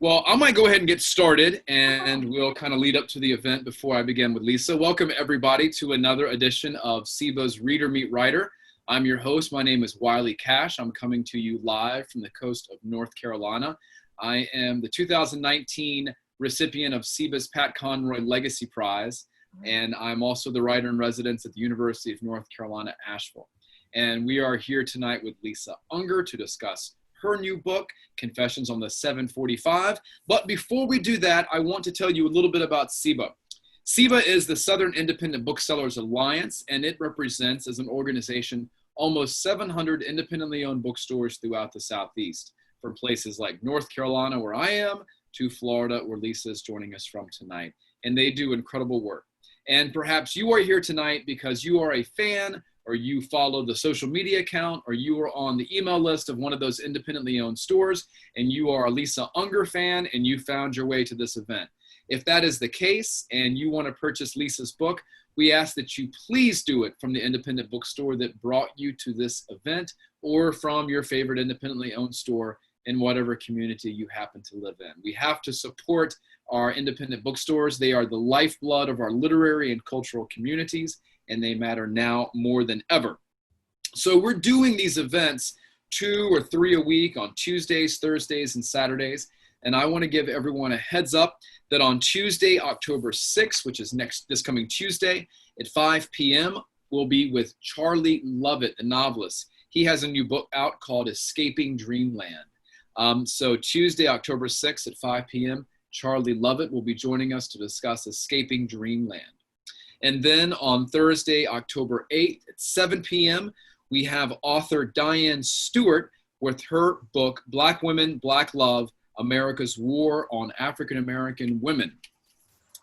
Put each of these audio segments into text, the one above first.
Well, I might go ahead and get started, and we'll kind of lead up to the event before I begin with Lisa. Welcome, everybody, to another edition of SIBA's Reader Meet Writer. I'm your host. My name is Wiley Cash. I'm coming to you live from the coast of North Carolina. I am the 2019 recipient of SIBA's Pat Conroy Legacy Prize, and I'm also the writer-in-residence at the University of North Carolina, Asheville. And we are here tonight with Lisa Unger to discuss her new book, Confessions on the 745. But before we do that, I want to tell you a little bit about SIBA. SIBA is the Southern Independent Booksellers Alliance, and it represents, as an organization, almost 700 independently owned bookstores throughout the Southeast, from places like North Carolina, where I am, to Florida, where Lisa is joining us from tonight. And they do incredible work. And perhaps you are here tonight because you are a fan, or you follow the social media account, or you are on the email list of one of those independently owned stores, and you are a Lisa Unger fan, and you found your way to this event. If that is the case, and you want to purchase Lisa's book, we ask that you please do it from the independent bookstore that brought you to this event, or from your favorite independently owned store in whatever community you happen to live in. We have to support our independent bookstores. They are the lifeblood of our literary and cultural communities, and they matter now more than ever. So we're doing these events 2 or 3 a week on Tuesdays, Thursdays, and Saturdays. And I want to give everyone a heads up that on Tuesday, October 6th, which is this coming Tuesday at 5 p.m., we'll be with Charlie Lovett, the novelist. He has a new book out called Escaping Dreamland. So Tuesday, October 6th at 5 p.m., Charlie Lovett will be joining us to discuss Escaping Dreamland. And then on Thursday, October 8th at 7 p.m., we have author Diane Stewart with her book, Black Women, Black Love, America's War on African American Women.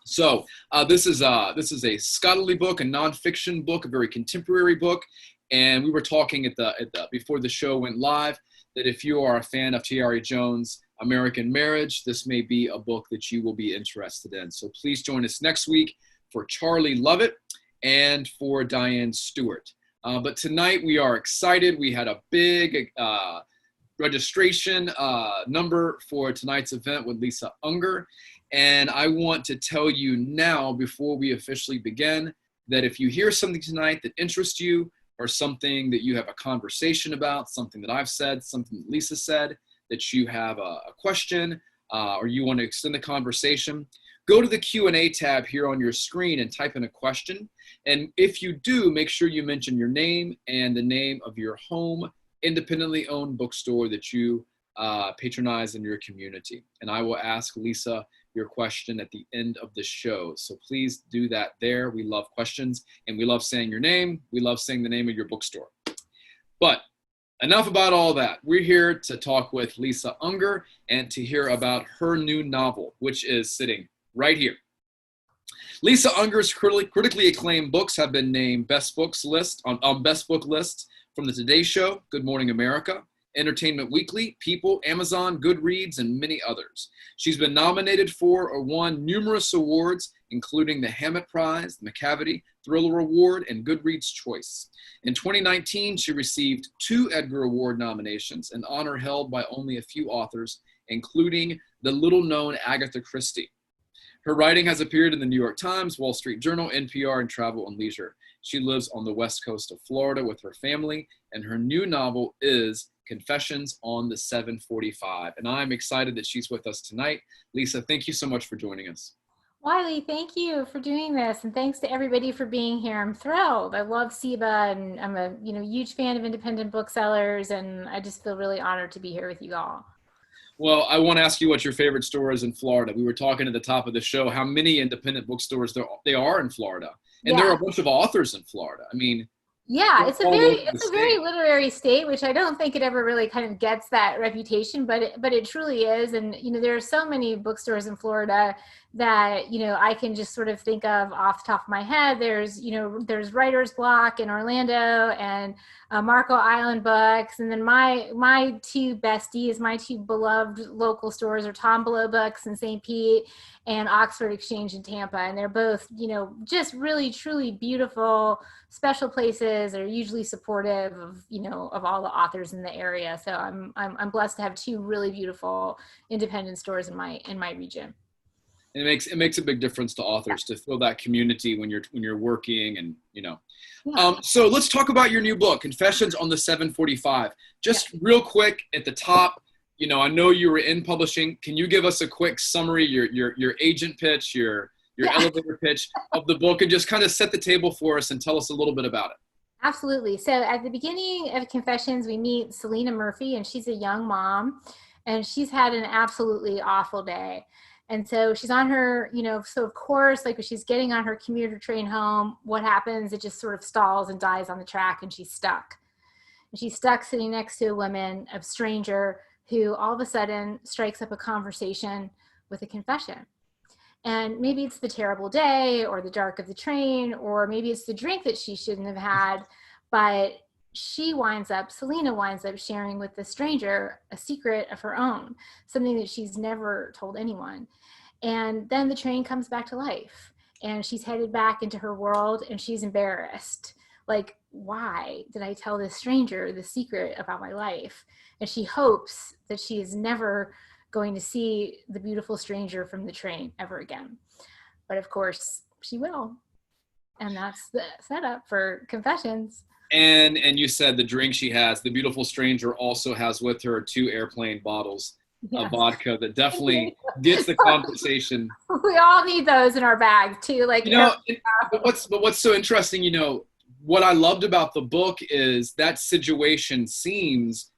So this is a scholarly book, a nonfiction book, a very contemporary book. And we were talking before the show went live that if you are a fan of T.R.A. Jones' American Marriage, this may be a book that you will be interested in. So please join us next week for Charlie Lovett and for Diane Stewart. But tonight we are excited. We had a big registration number for tonight's event with Lisa Unger. And I want to tell you now, before we officially begin, that if you hear something tonight that interests you, or something that you have a conversation about, something that I've said, something that Lisa said, that you have a question, or you want to extend the conversation, go to the Q&A tab here on your screen and type in a question. And if you do, make sure you mention your name and the name of your home independently owned bookstore that you patronize in your community. And I will ask Lisa your question at the end of the show. So please do that there. We love questions, and we love saying your name. We love saying the name of your bookstore. But enough about all that. We're here to talk with Lisa Unger and to hear about her new novel, which is sitting right here. Lisa Unger's critically acclaimed books have been named Best Books list on Best Book lists from the Today Show, Good Morning America, Entertainment Weekly, People, Amazon, Goodreads, and many others. She's been nominated for or won numerous awards, including the Hammett Prize, the McCavity Thriller Award, and Goodreads Choice. In 2019, she received 2 Edgar Award nominations, an honor held by only a few authors, including the little-known Agatha Christie. Her writing has appeared in the New York Times, Wall Street Journal, NPR, and Travel and Leisure. She lives on the west coast of Florida with her family, and her new novel is Confessions on the 745. And I'm excited that she's with us tonight. Lisa, thank you so much for joining us. Wiley, thank you for doing this, and thanks to everybody for being here. I'm thrilled. I love SIBA, and I'm a huge fan of independent booksellers, and I just feel really honored to be here with you all. Well, I want to ask you what your favorite store is in Florida. We were talking at the top of the show how many independent bookstores there are in Florida, and there are a bunch of authors in Florida. I mean, yeah, it's a very literary state, which I don't think it ever really kind of gets that reputation, but it truly is. And there are so many bookstores in Florida that, I can just sort of think of off the top of my head. There's Writer's Block in Orlando and Marco Island Books. And then my two besties, my two beloved local stores are Tom Below Books in St. Pete and Oxford Exchange in Tampa. And they're both, just really, truly beautiful, special places. They're usually supportive of all the authors in the area. So I'm blessed to have two really beautiful independent stores in my region. It makes a big difference to authors to feel that community when you're working and Yeah. So let's talk about your new book, Confessions on the 745. Just real quick at the top, I know you were in publishing. Can you give us a quick summary, your agent pitch, your elevator pitch of the book, and just kind of set the table for us and tell us a little bit about it? Absolutely. So at the beginning of Confessions, we meet Selena Murphy, and she's a young mom, and she's had an absolutely awful day. And so she's on her, so of course, like when she's getting on her commuter train home, what happens? It just sort of stalls and dies on the track, and she's stuck. And she's stuck sitting next to a stranger who all of a sudden strikes up a conversation with a confession. And maybe it's the terrible day or the dark of the train, or maybe it's the drink that she shouldn't have had, but Selena winds up sharing with the stranger a secret of her own, something that she's never told anyone. And then the train comes back to life and she's headed back into her world and she's embarrassed. Like, why did I tell this stranger the secret about my life? And she hopes that she is never going to see the beautiful stranger from the train ever again. But of course she will. And that's the setup for Confessions. And you said the drink she has, the beautiful stranger also has with her 2 airplane bottles of vodka that definitely gets the conversation. We all need those in our bag too. Like, but what's so interesting, what I loved about the book is that situation seems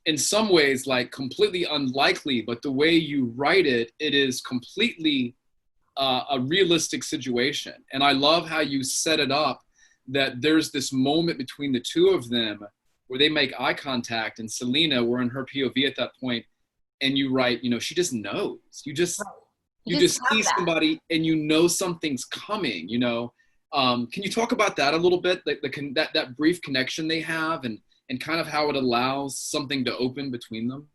in some ways like completely unlikely, but the way you write it, it is completely a realistic situation. And I love how you set it up that there's this moment between the two of them where they make eye contact, and Selena, we're in her POV at that point, and you write, she just knows. You just see somebody and something's coming, Can you talk about that a little bit, like that brief connection they have and kind of how it allows something to open between them?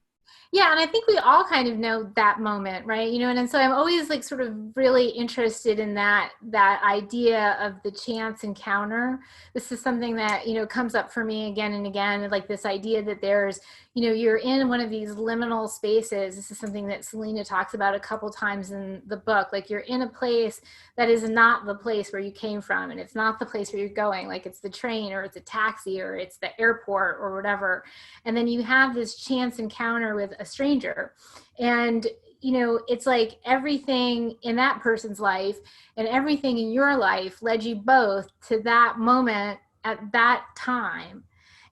Yeah, and I think we all kind of know that moment, right? And so I'm always like sort of really interested in that idea of the chance encounter. This is something that, comes up for me again and again, like this idea that there's, you're in one of these liminal spaces. This is something that Selena talks about a couple times in the book. Like you're in a place that is not the place where you came from, and it's not the place where you're going. Like it's the train or it's a taxi or it's the airport or whatever. And then you have this chance encounter with a stranger. And it's like everything in that person's life and everything in your life led you both to that moment at that time.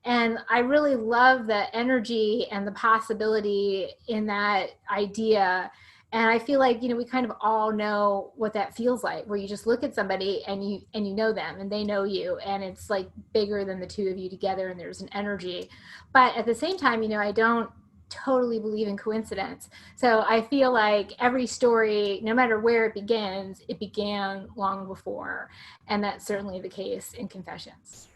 And I really love the energy and the possibility in that idea. And I feel like, we kind of all know what that feels like, where you just look at somebody and you know them and they know you, and it's like bigger than the two of you together, and there's an energy. But at the same time, I don't totally believe in coincidence. So I feel like every story, no matter where it begins, it began long before. And that's certainly the case in Confessions.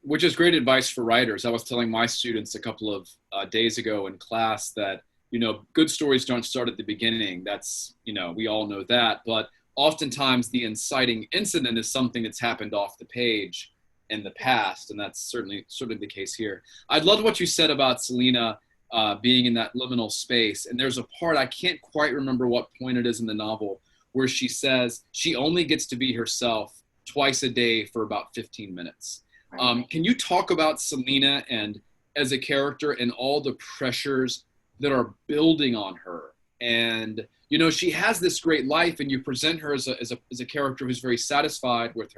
Which is great advice for writers. I was telling my students a couple of days ago in class that, good stories don't start at the beginning. That's, we all know that. But oftentimes the inciting incident is something that's happened off the page in the past. And that's certainly the case here. I loved what you said about Selena being in that liminal space. And there's a part, I can't quite remember what point it is in the novel, where she says she only gets to be herself twice a day for about 15 minutes. Can you talk about Selena and as a character and all the pressures that are building on her? And, she has this great life, and you present her as a character who's very satisfied with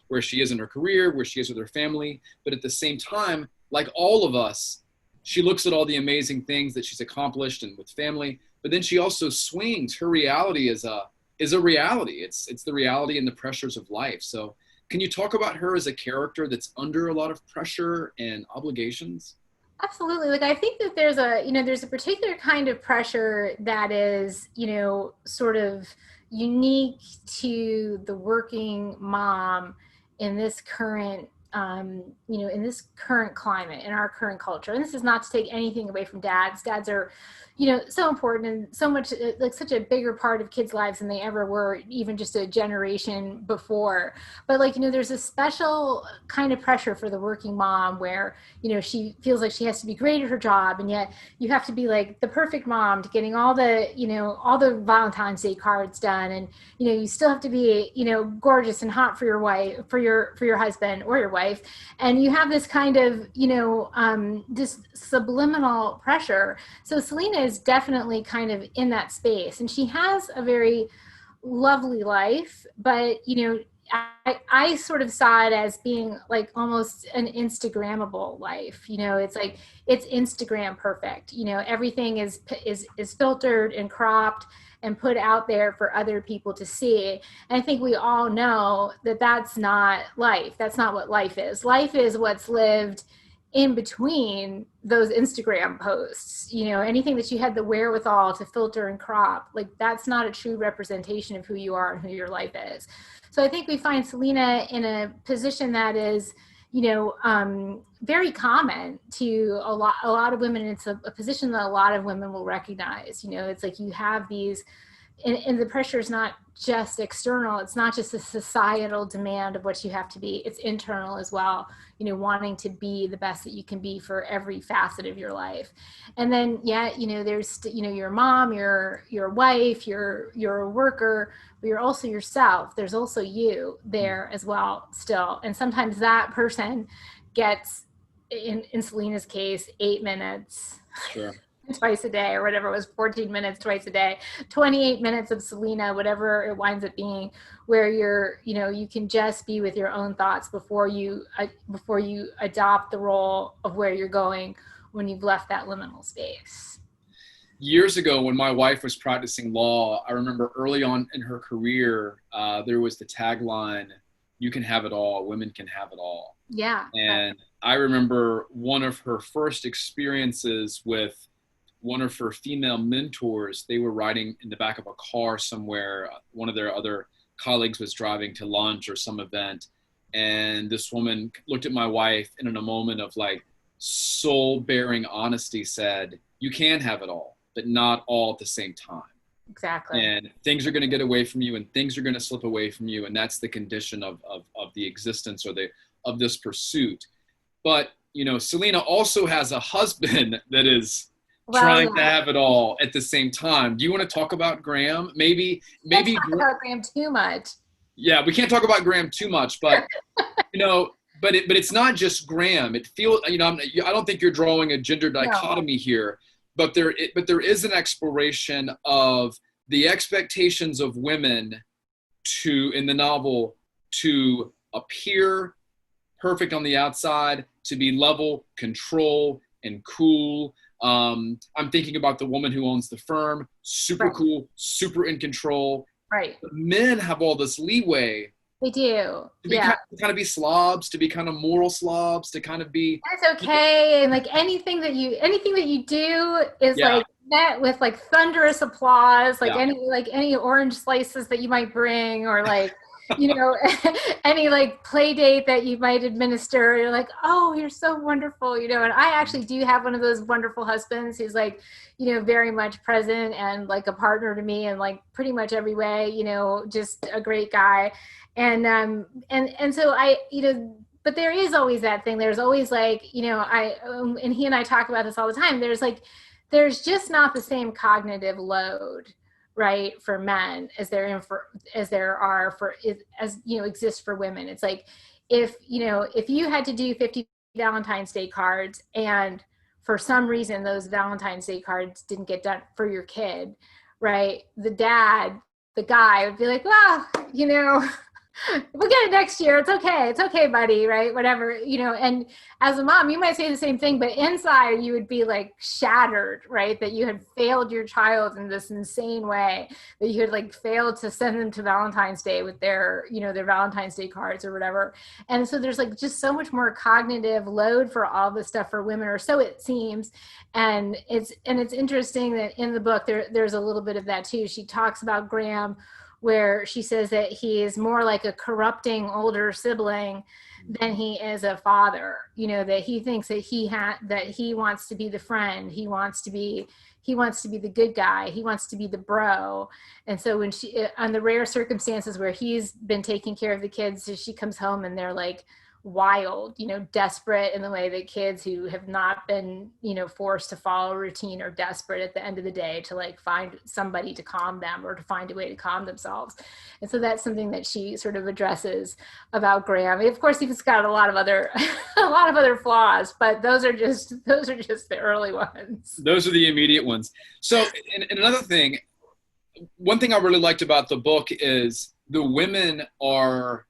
where she is in her career, where she is with her family. But at the same time, like all of us, she looks at all the amazing things that she's accomplished and with family, but then she also swings. Her reality is a reality. It's the reality and the pressures of life. So can you talk about her as a character that's under a lot of pressure and obligations? Absolutely. Like I think that there's a particular kind of pressure that is, sort of unique to the working mom in this current in this current climate, in our current culture. And this is not to take anything away from dads. Dads are, so important and so much, like such a bigger part of kids' lives than they ever were, even just a generation before. But like, there's a special kind of pressure for the working mom where, she feels like she has to be great at her job, and yet you have to be like the perfect mom to getting all the Valentine's Day cards done, and you still have to be gorgeous and hot for your wife, for your husband or your wife, and you have this kind of this subliminal pressure. So Selena is definitely kind of in that space, and she has a very lovely life, but I sort of saw it as being like almost an Instagrammable life. It's like it's Instagram perfect. Everything is filtered and cropped and put out there for other people to see. And I think we all know that that's not life. That's not what life is. Life is what's lived in between those Instagram posts. Anything that you had the wherewithal to filter and crop, like that's not a true representation of who you are and who your life is. So I think we find Selena in a position that is, very common to a lot of women. It's a position that a lot of women will recognize. It's like you have these, and the pressure is not just external. It's not just a societal demand of what you have to be. It's internal as well. Wanting to be the best that you can be for every facet of your life. And then, there's, your mom, your wife, you're a worker, but you're also yourself. There's also you there as well still. And sometimes that person gets, in Selena's case, 8 minutes. Sure. Twice a day, or whatever it was, 14 minutes twice a day, 28 minutes of Selena, whatever it winds up being, where you can just be with your own thoughts before you adopt the role of where you're going when you've left that liminal space. Years ago, when my wife was practicing law, I remember early on in her career, there was the tagline, "You can have it all, women can have it all." Yeah. And I remember one of her first experiences with one of her female mentors. They were riding in the back of a car somewhere. One of their other colleagues was driving to lunch or some event. And this woman looked at my wife and in a moment of like soul-bearing honesty said, "You can have it all, but not all at the same time." Exactly. And things are going to get away from you and things are going to slip away from you. And that's the condition of the existence or of this pursuit. But, Selena also has a husband that is trying to have it all at the same time. Do you want to talk about Graham? Maybe talk about Graham too much. Yeah, we can't talk about Graham too much, but but it's not just Graham. It feels, I don't think you're drawing a gender dichotomy here, but there is an exploration of the expectations of women in the novel to appear perfect on the outside, to be level, control, and cool. I'm thinking about the woman who owns the firm, super cool, super in control. Right. But men have all this leeway. They do. To be kind of be slobs, to be kind of moral slobs, to kind of be. That's okay. And like anything that you do is like met with like thunderous applause, like any orange slices that you might bring, or like any like play date that you might administer, you're like, "Oh, you're so wonderful," and I actually do have one of those wonderful husbands who's like, very much present and like a partner to me in like pretty much every way, just a great guy. And so I, but there is always that thing. There's always like, and he and I talk about this all the time. There's just not the same cognitive load, right, for men as exists for women. It's like if you had to do 50 Valentine's Day cards and for some reason those Valentine's Day cards didn't get done for your kid, right? The guy would be like, "Well, we'll get it next year. It's okay, buddy. Right. Whatever, and as a mom, you might say the same thing, but inside you would be like shattered, right? That you had failed your child in this insane way, that you had like failed to send them to Valentine's Day with their Valentine's Day cards or whatever. And so there's like just so much more cognitive load for all this stuff for women, or so it seems. And it's interesting that in the book there's a little bit of that too. She talks about Graham, where she says that he is more like a corrupting older sibling than he is a father. That he thinks that he wants to be the friend, he wants to be the good guy, he wants to be the bro. And so when on the rare circumstances where he's been taking care of the kids, so she comes home and they're like wild, desperate in the way that kids who have not been, forced to follow a routine are desperate at the end of the day to like find somebody to calm them or to find a way to calm themselves. And so that's something that she sort of addresses about Graham. Of course, he's got a lot of other flaws, but those are just the early ones. Those are the immediate ones. So, and another thing, one thing I really liked about the book is the women are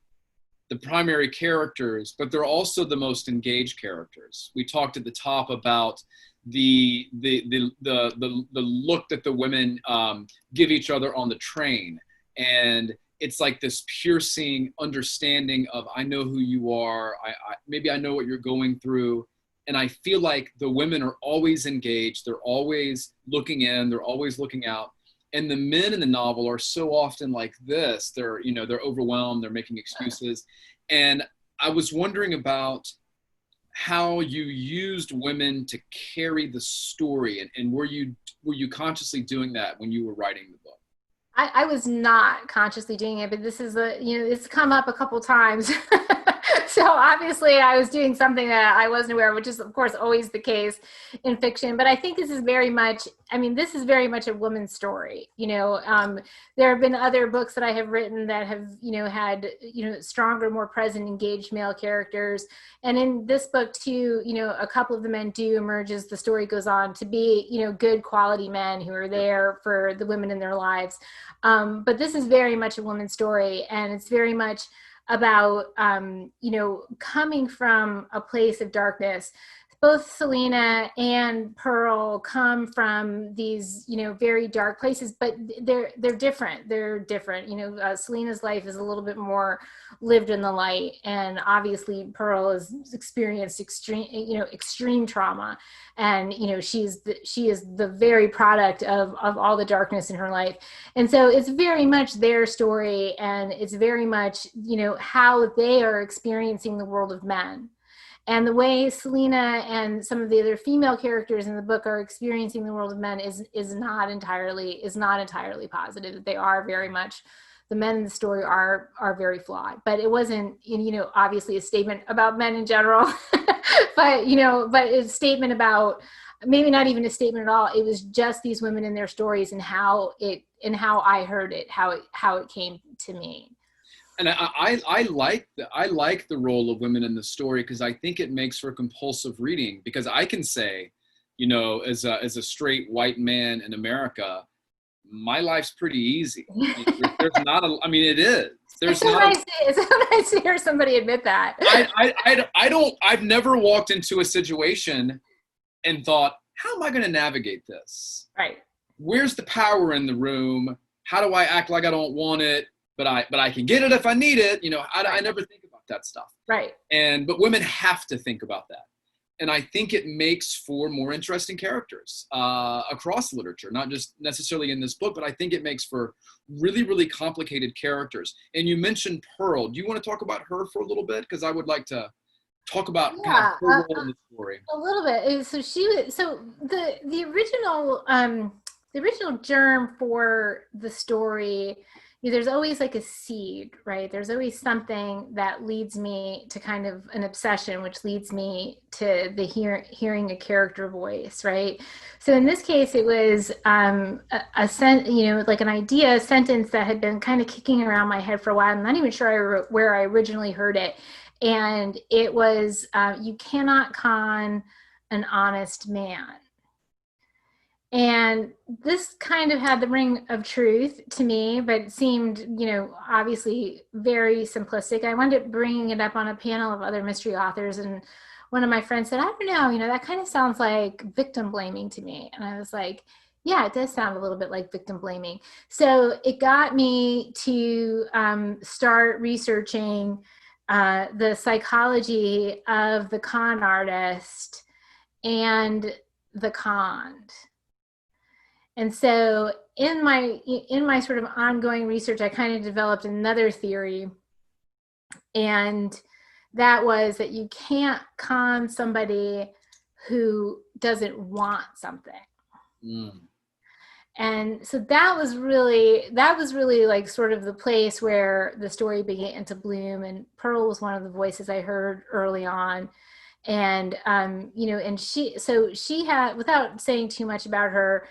the primary characters, but they're also the most engaged characters. We talked at the top about the look that the women give each other on the train, and it's like this piercing understanding of, I know who you are, maybe I know what you're going through. And I feel like the women are always engaged, they're always looking in, they're always looking out. And the men in the novel are so often like this. They're overwhelmed, they're making excuses. And I was wondering about how you used women to carry the story, and were you consciously doing that when you were writing the book? I was not consciously doing it, but this is it's come up a couple times. So obviously I was doing something that I wasn't aware of, which is of course always the case in fiction. But I think this is very much a woman's story. There have been other books that I have written that have, had, stronger, more present, engaged male characters. And in this book too, a couple of the men do emerge as the story goes on to be, good quality men who are there for the women in their lives. But this is very much a woman's story, and it's very much about, coming from a place of darkness. Both Selena and Pearl come from these, very dark places, but they're different. Selena's life is a little bit more lived in the light, and obviously Pearl has experienced extreme trauma, and she is the very product of all the darkness in her life. And so it's very much their story, and it's very much how they are experiencing the world of men. And the way Selena and some of the other female characters in the book are experiencing the world of men is not entirely positive. They are very much, the men in the story are very flawed. But it wasn't, obviously a statement about men in general, but it's a statement about, maybe not even a statement at all. It was just these women and their stories, and how I heard it, how it came to me. And I like the role of women in the story, because I think it makes for compulsive reading. Because I can say, as a straight white man in America, my life's pretty easy. There's not a, I mean, it is. There's it's so nice to hear somebody admit that. I've never walked into a situation and thought, how am I going to navigate this? Right. Where's the power in the room? How do I act like I don't want it? But I can get it if I need it. I never think about that stuff. Right. But women have to think about that. And I think it makes for more interesting characters across literature, not just necessarily in this book, but I think it makes for really, really complicated characters. And you mentioned Pearl. Do you want to talk about her for a little bit? Because I would like to talk about kind of her role in the story. A little bit. So the original germ for the story, there's always like a seed, right? There's always something that leads me to kind of an obsession, which leads me to the hearing a character voice, right? So in this case, it was like an idea, a sentence that had been kind of kicking around my head for a while. I'm not even sure where I originally heard it. And it was, you cannot con an honest man. And this kind of had the ring of truth to me, but it seemed, obviously very simplistic. I wound up bringing it up on a panel of other mystery authors, and one of my friends said, I don't know, that kind of sounds like victim blaming to me. And I was like, yeah, it does sound a little bit like victim blaming. So it got me to start researching the psychology of the con artist and the conned. And so in my sort of ongoing research, I kind of developed another theory, and that was that you can't con somebody who doesn't want something. Mm. And so that was really like sort of the place where the story began to bloom. And Pearl was one of the voices I heard early on. And and she had, without saying too much about her,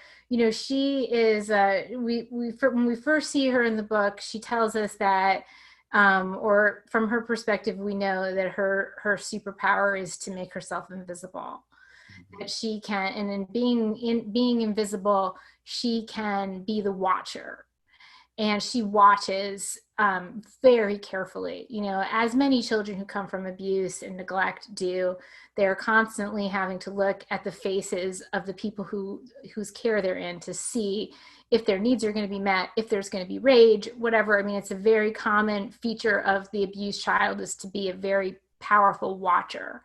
she is when we first see her in the book, she tells us that or from her perspective, we know that her superpower is to make herself invisible. That she can, and in being invisible, she can be the watcher, and she watches very carefully. As many children who come from abuse and neglect do, they're constantly having to look at the faces of the people whose care they're in to see if their needs are going to be met, if there's going to be rage, whatever. I mean, it's a very common feature of the abused child, is to be a very powerful watcher.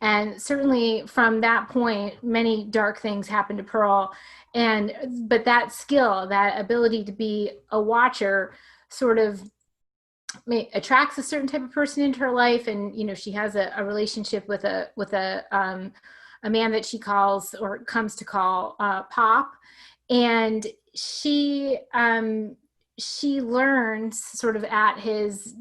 And certainly from that point, many dark things happened to Pearl. But that skill, that ability to be a watcher, sort of attracts a certain type of person into her life. And, she has a relationship with a man that she calls, or comes to call, Pop. And she learns sort of at his,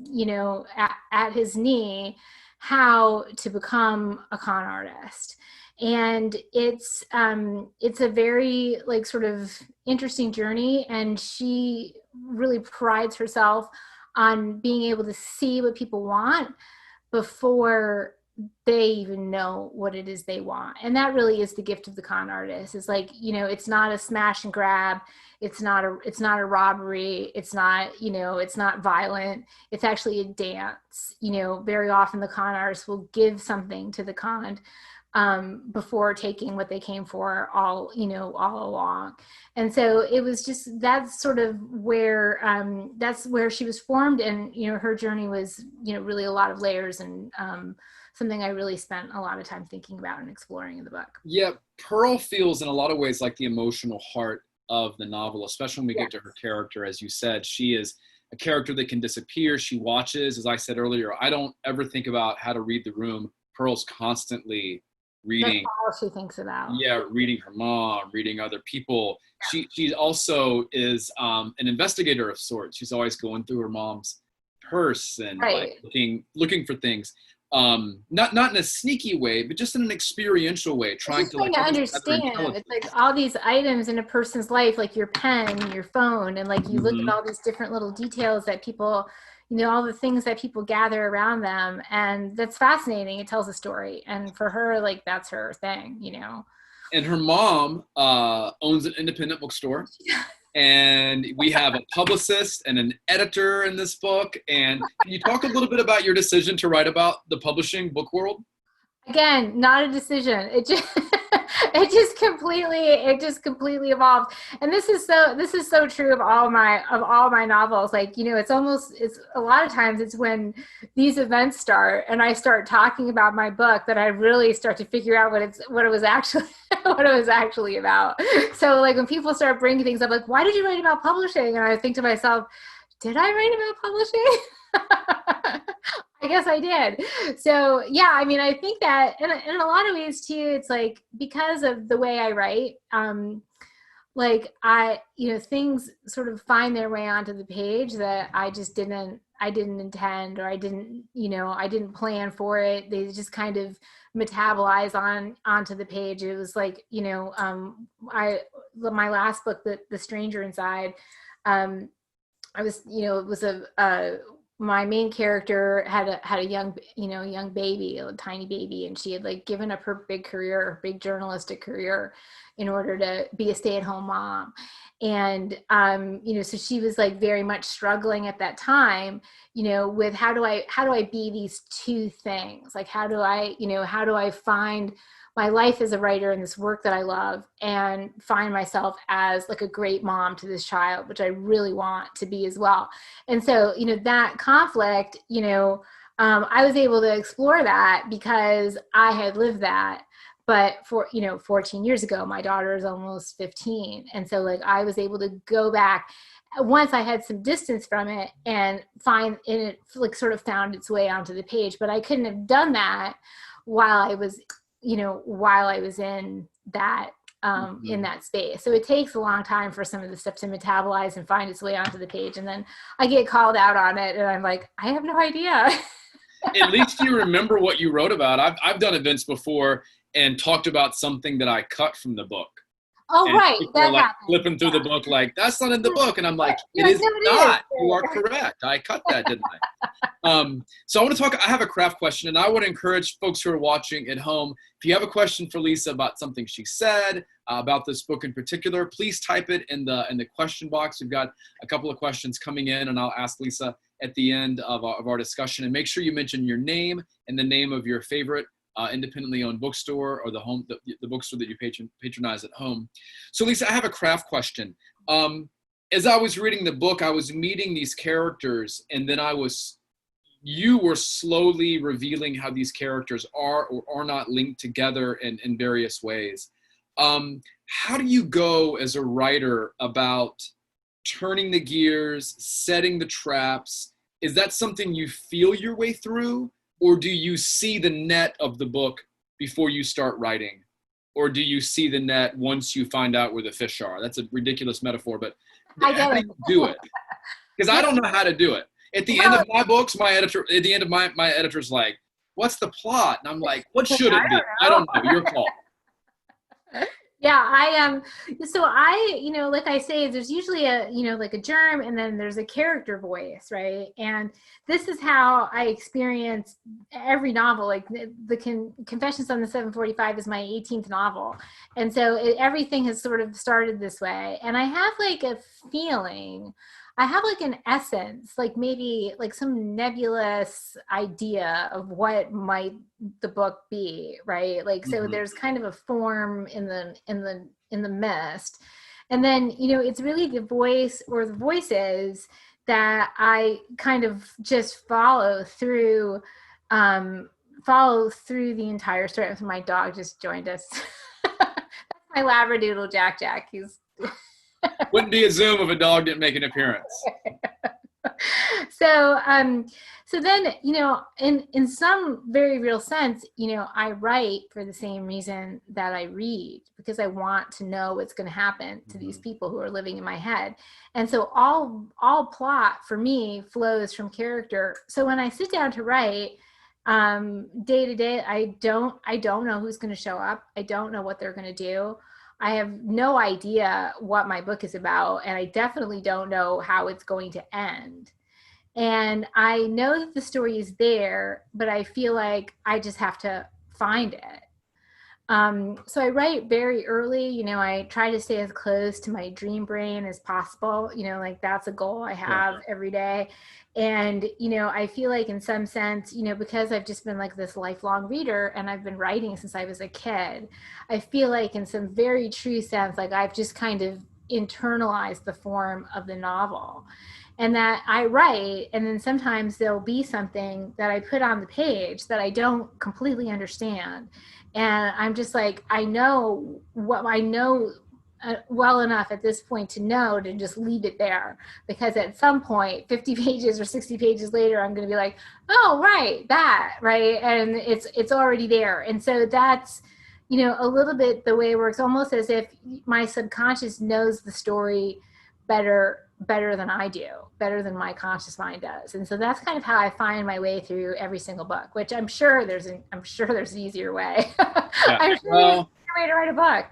at his knee, how to become a con artist. And it's a very like sort of interesting journey, and she really prides herself on being able to see what people want before they even know what it is they want. And that really is the gift of the con artist. It's like, it's not a smash and grab, it's not a robbery, it's not, it's not violent, it's actually a dance. Very often the con artist will give something to the conned before taking what they came for all along. And so it was just, that's sort of where she was formed. And her journey was really a lot of layers, and something I really spent a lot of time thinking about and exploring in the book. Yeah, Pearl feels in a lot of ways like the emotional heart of the novel, especially when we get to her character. As you said, she is a character that can disappear. She watches. As I said earlier, I don't ever think about how to read the room. Pearl's constantly reading. That's all she thinks about. Yeah, reading her mom, reading other people. She also is an investigator of sorts. She's always going through her mom's purse and like looking for things. Not in a sneaky way, but just in an experiential way, trying to understand. It's like all these items in a person's life, like your pen, your phone, and like you look at all these different little details that people, all the things that people gather around them, and that's fascinating. It tells a story, and for her, like that's her thing, And her mom owns an independent bookstore. And we have a publicist and an editor in this book. And can you talk a little bit about your decision to write about the publishing book world? Again, not a decision. It just completely evolved. And this is so true of all my novels. Like, it's a lot of times it's when these events start and I start talking about my book that I really start to figure out what it was actually about. So like when people start bringing things up, like, why did you write about publishing? And I think to myself, did I write about publishing? I guess I did. So yeah, I mean, I think that in a lot of ways too, it's like because of the way I write, like things sort of find their way onto the page that I didn't intend, or I didn't plan for it. They just kind of metabolize onto the page. It was like, my last book, The Stranger Inside, I was, it was my main character had a young, young baby, a tiny baby, and she had like given up her big career, big journalistic career, in order to be a stay-at-home mom. And so she was like very much struggling at that time, with how do I be these two things? Like how do I find my life as a writer and this work that I love, and find myself as like a great mom to this child, which I really want to be as well. And so, that conflict, I was able to explore that because I had lived that. But 14 years ago, my daughter is almost 15. And so like I was able to go back once I had some distance from it and find it, like sort of found its way onto the page. But I couldn't have done that while I was in that in that space. So it takes a long time for some of the stuff to metabolize and find its way onto the page. And then I get called out on it and I'm like, I have no idea. At least you remember what you wrote about. I've done events before and talked about something that I cut from the book. Oh, and right. That like flipping through the book like, that's not in the book. And I'm like, it is not. You are correct. I cut that, didn't I? So I want to talk, I have a craft question, and I would encourage folks who are watching at home, if you have a question for Lisa about something she said, about this book in particular, please type it in the question box. We've got a couple of questions coming in, and I'll ask Lisa at the end of our discussion. And make sure you mention your name and the name of your favorite independently owned bookstore, or the bookstore that you patronize at home. So Lisa, I have a craft question. As I was reading the book, I was meeting these characters, and then you were slowly revealing how these characters are or are not linked together in various ways. How do you go as a writer about turning the gears, setting the traps? Is that something you feel your way through? Or do you see the net of the book before you start writing? Or do you see the net once you find out where the fish are? That's a ridiculous metaphor, but how do you do it? Because I don't know how to do it. At the end of my books, my editor's like, what's the plot? And I'm like, what should it be? I don't know. Your call. Yeah, so like I say, there's usually like a germ, and then there's a character voice, right? And this is how I experience every novel. Like the Confessions on the 745 is my 18th novel. And so everything has sort of started this way. And I have like a feeling, I have like an essence, like maybe like some nebulous idea of what might the book be, right? Like, so there's kind of a form in the mist. And then, it's really the voice or the voices that I kind of just follow through the entire story. My dog just joined us. That's my Labradoodle, Jack. He's wouldn't be a Zoom if a dog didn't make an appearance. So then, in some very real sense, I write for the same reason that I read, because I want to know what's going to happen to these people who are living in my head. And so all plot for me flows from character. So when I sit down to write, day to day, I don't know who's going to show up. I don't know what they're going to do. I have no idea what my book is about, and I definitely don't know how it's going to end. And I know that the story is there, but I feel like I just have to find it. So I write very early. I try to stay as close to my dream brain as possible. Like that's a goal I have every day. And, I feel like in some sense, because I've just been like this lifelong reader and I've been writing since I was a kid, I feel like in some very true sense, like I've just kind of internalized the form of the novel. And that I write, and then sometimes there'll be something that I put on the page that I don't completely understand. And I'm just like, I know what I know well enough at this point to know to just leave it there, because at some point 50 pages or 60 pages later I'm going to be like, oh right, that right, and it's already there. And so that's a little bit the way it works, almost as if my subconscious knows the story better than I do, better than my conscious mind does. And so that's kind of how I find my way through every single book, which I'm sure there's an easier way. Yeah. I'm sure there's an easier way to write a book.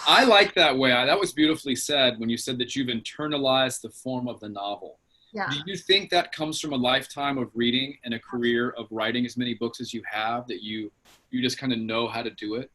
I like that way. That was beautifully said when you said that you've internalized the form of the novel. Yeah. Do you think that comes from a lifetime of reading and a career of writing as many books as you have, that you just kind of know how to do it?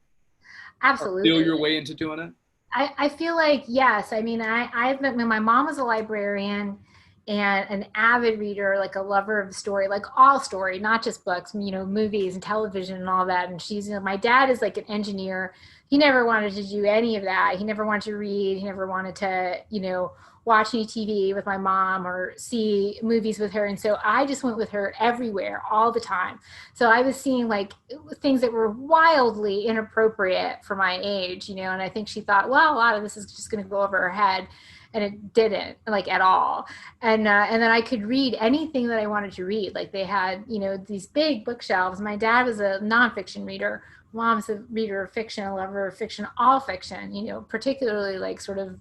Or feel Absolutely. your way into doing it? I feel like, yes. I mean, my mom was a librarian and an avid reader, like a lover of story, like all story, not just books, movies and television and all that. And my dad is like an engineer. He never wanted to do any of that. He never wanted to read. He never wanted to, watch any TV with my mom or see movies with her. And so I just went with her everywhere all the time. So I was seeing like things that were wildly inappropriate for my age, and I think she thought, well, a lot of this is just going to go over her head. And it didn't, like, at all. And then I could read anything that I wanted to read. Like, they had, these big bookshelves. My dad was a nonfiction reader. Mom's a reader of fiction, a lover of fiction, all fiction, particularly like sort of,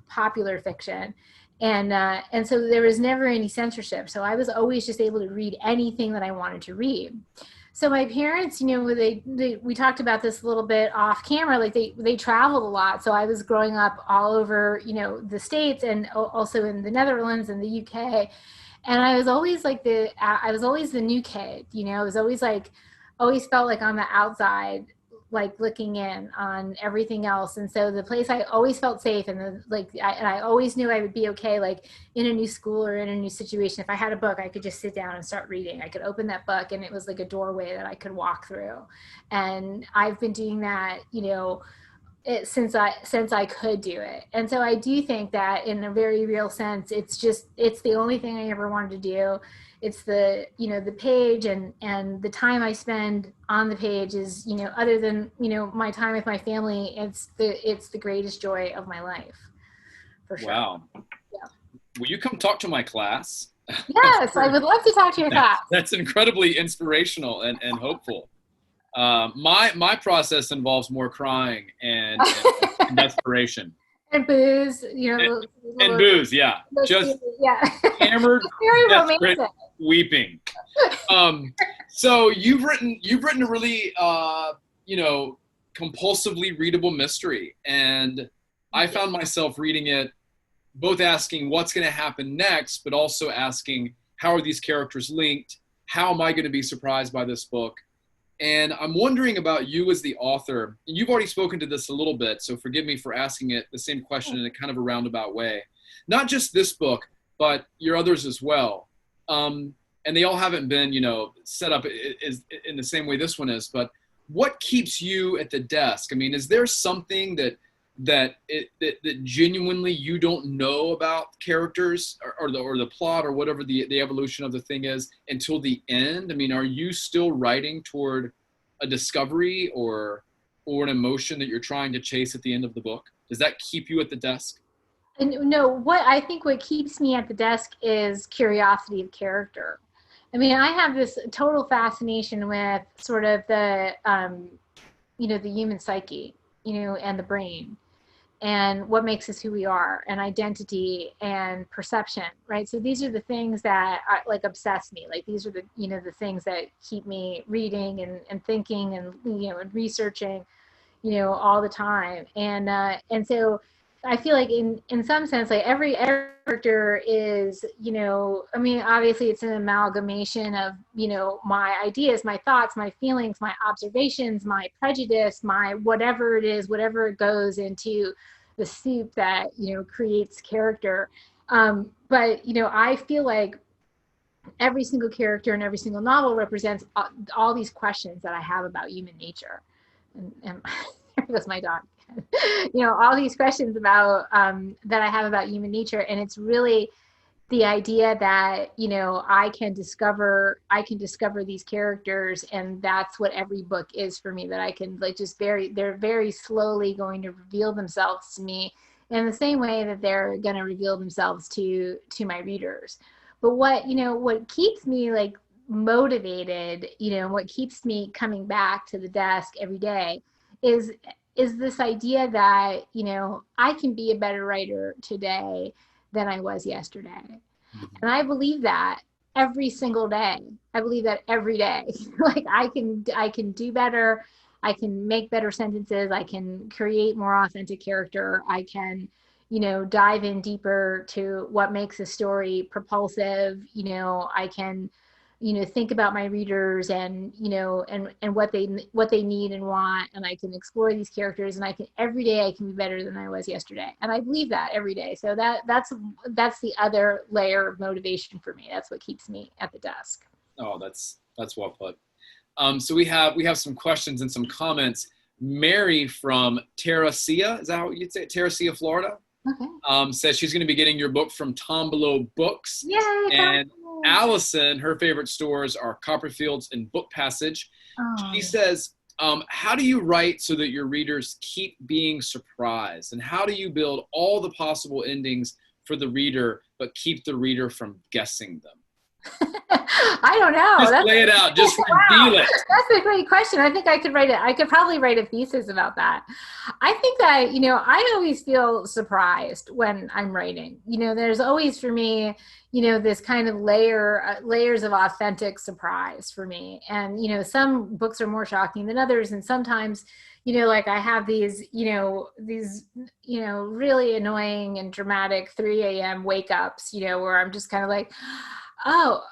popular fiction. And so there was never any censorship. So I was always just able to read anything that I wanted to read. So my parents, we talked about this a little bit off camera, like they traveled a lot. So I was growing up all over, the States and also in the Netherlands and the UK. And I was always I was always the new kid, I was always always felt like on the outside, like looking in on everything else. And so the place I always felt safe, and I always knew I would be okay, like in a new school or in a new situation. If I had a book, I could just sit down and start reading. I could open that book and it was like a doorway that I could walk through. And I've been doing that, since I could do it. And so I do think that in a very real sense, it's the only thing I ever wanted to do. It's the page, and the time I spend on the page is, other than, my time with my family, it's the greatest joy of my life, for sure. Wow. Yeah. Will you come talk to my class? Yes, I would love to talk to your class. That's incredibly inspirational and hopeful. My process involves more crying and desperation. And booze, And booze, yeah. Just hammered, very desperate, romantic. weeping. So you've written a really compulsively readable mystery, and I found myself reading it, both asking what's going to happen next, but also asking, how are these characters linked? How am I going to be surprised by this book? And I'm wondering about you as the author. You've already spoken to this a little bit, so forgive me for asking it the same question in a kind of a roundabout way. Not just this book, but your others as well. And they all haven't been, set up in the same way this one is. But what keeps you at the desk? I mean, is there something that genuinely you don't know about characters or the plot or whatever the evolution of the thing is until the end? I mean, are you still writing toward a discovery or an emotion that you're trying to chase at the end of the book? Does that keep you at the desk? And no, what keeps me at the desk is curiosity of character. I mean, I have this total fascination with sort of the human psyche, and the brain, and what makes us who we are, and identity and perception, right? So these are the things that obsess me. Like, these are the the things that keep me reading and thinking and and researching, all the time. And so I feel like in some sense, like every character is, I mean, obviously it's an amalgamation of, my ideas, my thoughts, my feelings, my observations, my prejudice, my whatever it is, whatever it goes into the soup that, creates character. But, I feel like every single character in every single novel represents all these questions that I have about human nature. And there goes my dog. All these questions about that I have about human nature. And it's really the idea that, I can discover these characters, and that's what every book is for me, that I can they're very slowly going to reveal themselves to me in the same way that they're going to reveal themselves to my readers. But what keeps me motivated, what keeps me coming back to the desk every day is this idea that, I can be a better writer today than I was yesterday. Mm-hmm. And I believe that every single day. I believe that every day. I can do better. I can make better sentences. I can create more authentic character. I can, dive in deeper to what makes a story propulsive. I can, think about my readers and, and what they need and want. And I can explore these characters, and every day I can be better than I was yesterday. And I believe that every day. So that's the other layer of motivation for me. That's what keeps me at the desk. Oh, that's well put. So we have some questions and some comments. Mary from Terracea, is that how you'd say it? Terracea, Florida, says she's going to be getting your book from Tombolo Books. Yay! And Allison, her favorite stores are Copperfield's and Book Passage. She says, how do you write so that your readers keep being surprised? And how do you build all the possible endings for the reader, but keep the reader from guessing them? I don't know. Just lay it out. Just reveal it. That's a great question. I think I could probably write a thesis about that. I think that, I always feel surprised when I'm writing. There's always for me, this kind of layers of authentic surprise for me. And, some books are more shocking than others. And sometimes, like I have these really annoying and dramatic 3 a.m. wake ups, where I'm just kind of like, oh,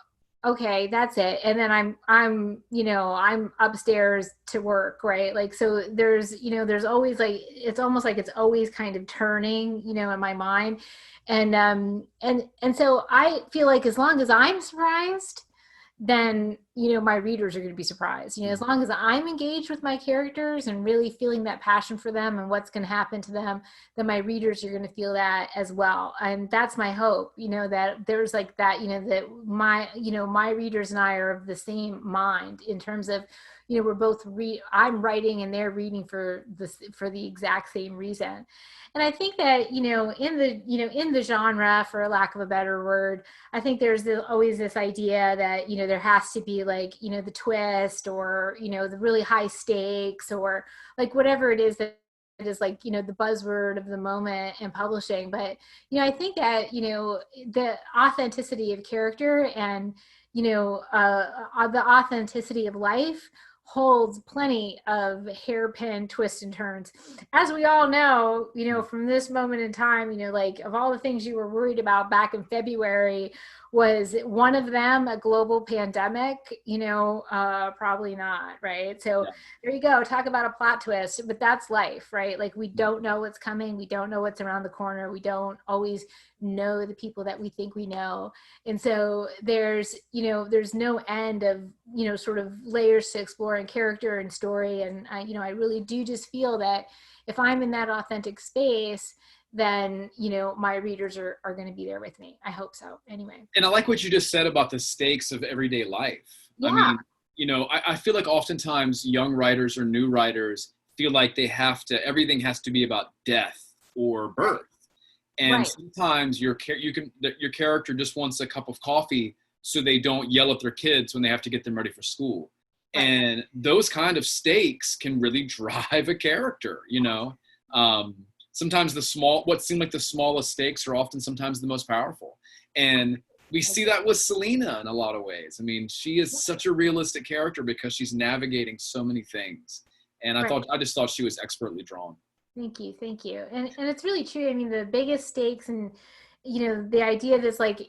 okay, that's it. And then I'm upstairs to work, right? Like, so there's always like, it's almost like it's always kind of turning, in my mind. And so I feel like as long as I'm surprised, then, my readers are going to be surprised. As long as I'm engaged with my characters and really feeling that passion for them and what's going to happen to them, then my readers are going to feel that as well. And that's my hope, that there's like that, that my readers and I are of the same mind in terms of, we're both I'm writing and they're reading for the exact same reason. And I think that, in the genre, for lack of a better word, I think there's always this idea that, there has to be like, the twist or, the really high stakes or like whatever it is that is like, the buzzword of the moment in publishing. But, I think that, the authenticity of character and, the authenticity of life holds plenty of hairpin twists and turns. As we all know, from this moment in time, like of all the things you were worried about back in February, was one of them a global pandemic? Probably not, right? So there you go. Talk about a plot twist, but that's life, right? Like we don't know what's coming. We don't know what's around the corner. We don't always know the people that we think we know. And so there's no end of, sort of layers to explore in character and story. And I really do just feel that if I'm in that authentic space, then, my readers are going to be there with me. I hope so. Anyway. And I like what you just said about the stakes of everyday life. Yeah. I mean, I feel like oftentimes young writers or new writers feel like everything has to be about death or birth. And sometimes your character just wants a cup of coffee so they don't yell at their kids when they have to get them ready for school. And those kind of stakes can really drive a character, Sometimes what seem like the smallest stakes are often sometimes the most powerful. And we see that with Selena in a lot of ways. I mean, she is such a realistic character because she's navigating so many things. And I just thought she was expertly drawn. Thank you. And it's really true. I mean, the biggest stakes and, the idea that's like,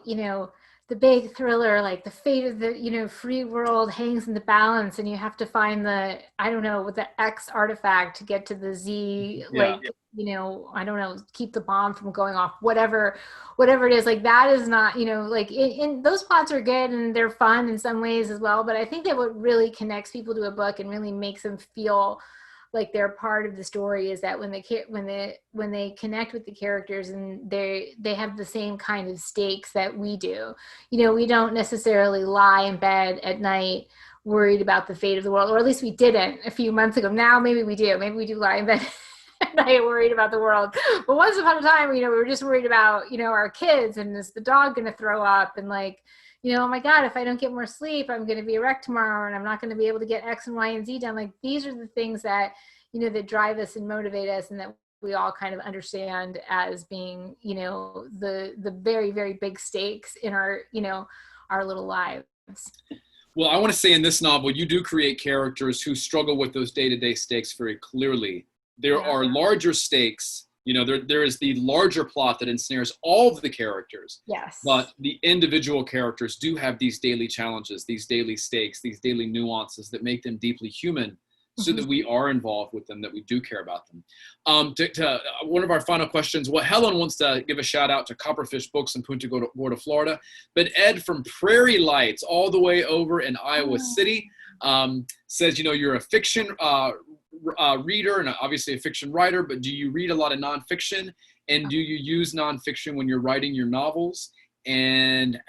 the big thriller, like the fate of the, free world hangs in the balance and you have to find with the X artifact to get to the Z, I don't know, keep the bomb from going off, whatever it is, like that is not, like in those plots are good and they're fun in some ways as well. But I think that what really connects people to a book and really makes them feel like they're part of the story is that when they connect with the characters and they have the same kind of stakes that we do. We don't necessarily lie in bed at night worried about the fate of the world, or at least we didn't a few months ago. Now maybe we do lie in bed at night worried about the world. But once upon a time, we were just worried about, our kids and is the dog going to throw up and like, oh my God, if I don't get more sleep, I'm going to be a wreck tomorrow and I'm not going to be able to get X and Y and Z done. Like these are the things that, that drive us and motivate us and that we all kind of understand as being, the very, very big stakes in our, our little lives. Well, I want to say in this novel, you do create characters who struggle with those day-to-day stakes very clearly. There are larger stakes there is the larger plot that ensnares all of the characters. Yes. But the individual characters do have these daily challenges, these daily stakes, these daily nuances that make them deeply human, so that we are involved with them, that we do care about them. To one of our final questions, well, Helen wants to give a shout out to Copperfish Books in Punta Gorda, Florida. But Ed from Prairie Lights, all the way over in Iowa City, says, you're a fiction reader and obviously a fiction writer, but do you read a lot of nonfiction? And do you use nonfiction when you're writing your novels? And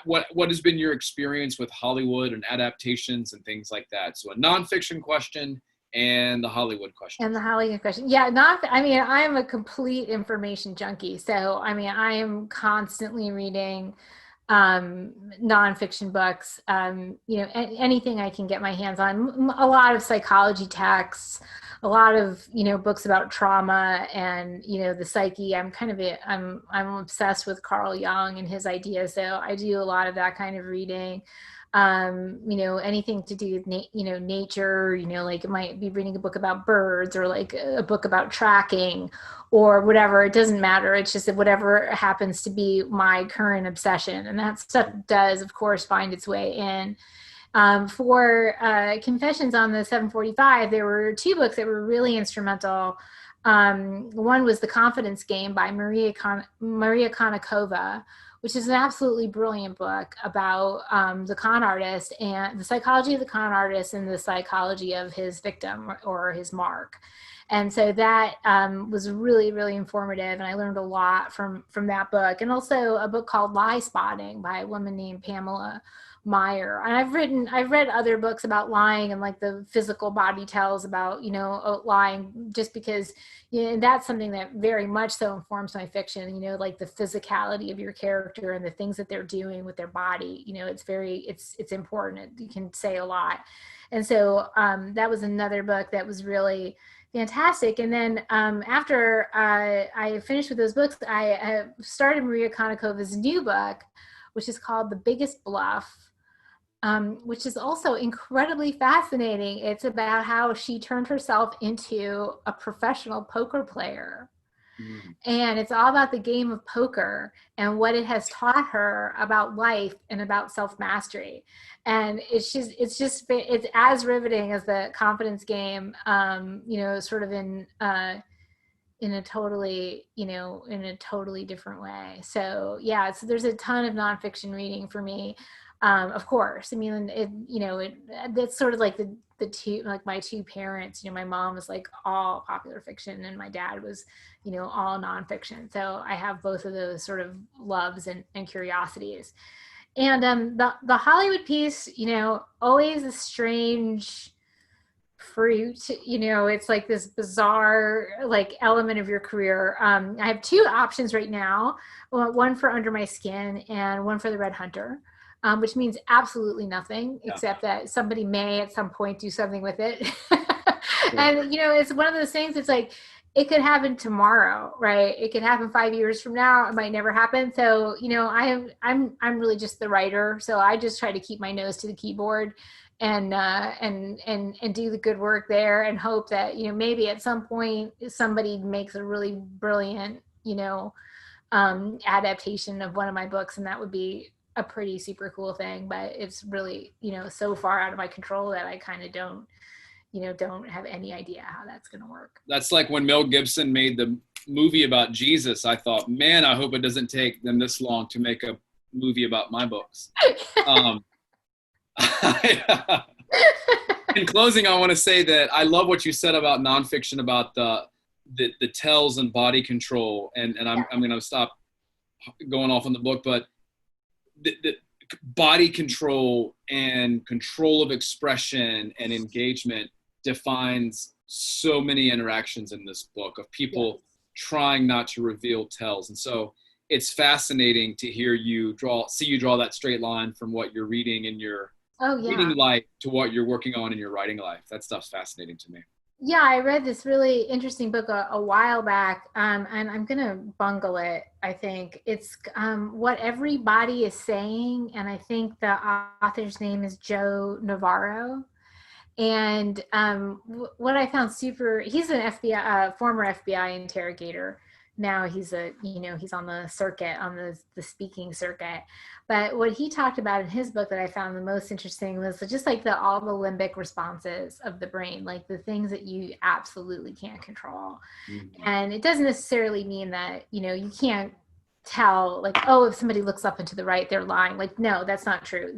what has been your experience with Hollywood and adaptations and things like that? So a nonfiction question and the Hollywood question. Yeah, I'm a complete information junkie. So, I am constantly reading nonfiction books, anything I can get my hands on, a lot of psychology texts, a lot of, books about trauma and, the psyche. I'm obsessed with Carl Jung and his ideas. So I do a lot of that kind of reading. Anything to do with, nature, like it might be reading a book about birds or like a book about tracking or whatever. It doesn't matter. It's just that whatever happens to be my current obsession. And that stuff does, of course, find its way in. For Confessions on the 745, there were two books that were really instrumental. One was The Confidence Game by Maria Konnikova, which is an absolutely brilliant book about the con artist and the psychology of the con artist and the psychology of his victim or his mark. And so that was really, really informative. And I learned a lot from that book. And also a book called Lie Spotting by a woman named Pamela Meyer. And I've read other books about lying and like the physical body tells about, lying, just because, that's something that very much so informs my fiction, like the physicality of your character and the things that they're doing with their body, it's important. You can say a lot. And so that was another book that was really fantastic. And then after I finished with those books, I started Maria Konnikova's new book, which is called The Biggest Bluff, which is also incredibly fascinating. It's about how she turned herself into a professional poker player. And it's all about the game of poker and what it has taught her about life and about self-mastery. And it's as riveting as The Confidence Game, sort of in a totally different way. So yeah, so there's a ton of nonfiction reading for me. Of course, that's sort of like the two, like my two parents, my mom was like all popular fiction and my dad was, all nonfiction. So I have both of those sort of loves and curiosities. And the Hollywood piece, always a strange fruit, it's like this bizarre like element of your career. I have two options right now, one for Under My Skin and one for The Red Hunter. Which means absolutely nothing, except that somebody may at some point do something with it. And, it's one of those things, it's like, it could happen tomorrow, right? It could happen 5 years from now. It might never happen. So, I'm really just the writer. So I just try to keep my nose to the keyboard and do the good work there and hope that, maybe at some point somebody makes a really brilliant, adaptation of one of my books. And that would be a pretty super cool thing, but it's really, so far out of my control that I kind of don't have any idea how that's going to work. That's like when Mel Gibson made the movie about Jesus. I thought, man, I hope it doesn't take them this long to make a movie about my books. In closing, I want to say that I love what you said about nonfiction, about the tells and body control. And I'm going to stop going off on the book, but the body control and control of expression and engagement defines so many interactions in this book of people trying not to reveal tells. And so it's fascinating to hear you draw that straight line from what you're reading in your reading life to what you're working on in your writing life. That stuff's fascinating to me. Yeah, I read this really interesting book a while back, and I'm going to bungle it, I think. It's What Everybody is Saying, and I think the author's name is Joe Navarro. And what I found he's an FBI, former FBI interrogator, now he's he's on the circuit, on the speaking circuit. But what he talked about in his book that I found the most interesting was just like all the limbic responses of the brain, like the things that you absolutely can't control. Mm-hmm. And it doesn't necessarily mean that, you can't tell, like, oh, if somebody looks up and to the right, they're lying. Like, no, that's not true.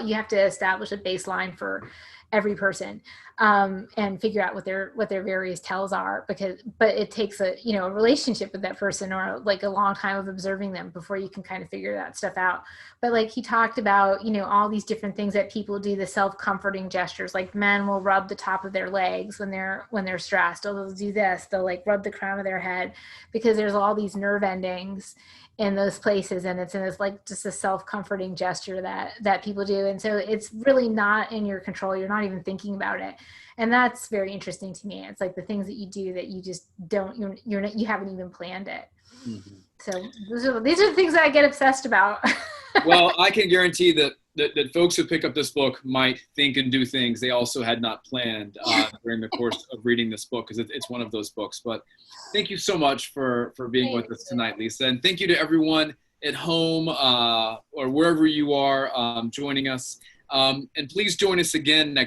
You have to establish a baseline for every person, and figure out what their various tells are, but it takes a relationship with that person, or like a long time of observing them before you can kind of figure that stuff out. But like he talked about, all these different things that people do, the self-comforting gestures, like men will rub the top of their legs when they're stressed, or they'll do this, they'll like rub the crown of their head, because there's all these nerve endings in those places, and it's in this like just a self-comforting gesture that people do. And so it's really not in your control. You're not even thinking about it. And that's very interesting to me. It's like the things that you do that you just you haven't even planned it. Mm-hmm. So these are the things that I get obsessed about. Well, I can guarantee that folks who pick up this book might think and do things they also had not planned during the course of reading this book, because it's one of those books. But thank you so much for being with us tonight, Lisa. And thank you to everyone at home or wherever you are joining us. And please join us again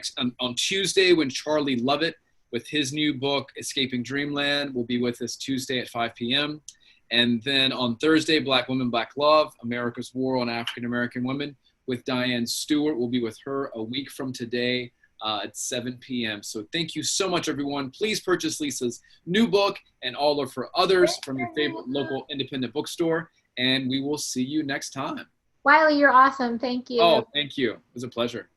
on Tuesday, when Charlie Lovett, with his new book, Escaping Dreamland, will be with us Tuesday at 5 p.m. And then on Thursday, Black Women, Black Love, America's War on African American Women, with Diane Stewart. We'll be with her a week from today at 7 p.m. So thank you so much, everyone. Please purchase Lisa's new book and all of her others from your favorite local independent bookstore. And we will see you next time. Wiley, you're awesome. Thank you. Oh, thank you. It was a pleasure.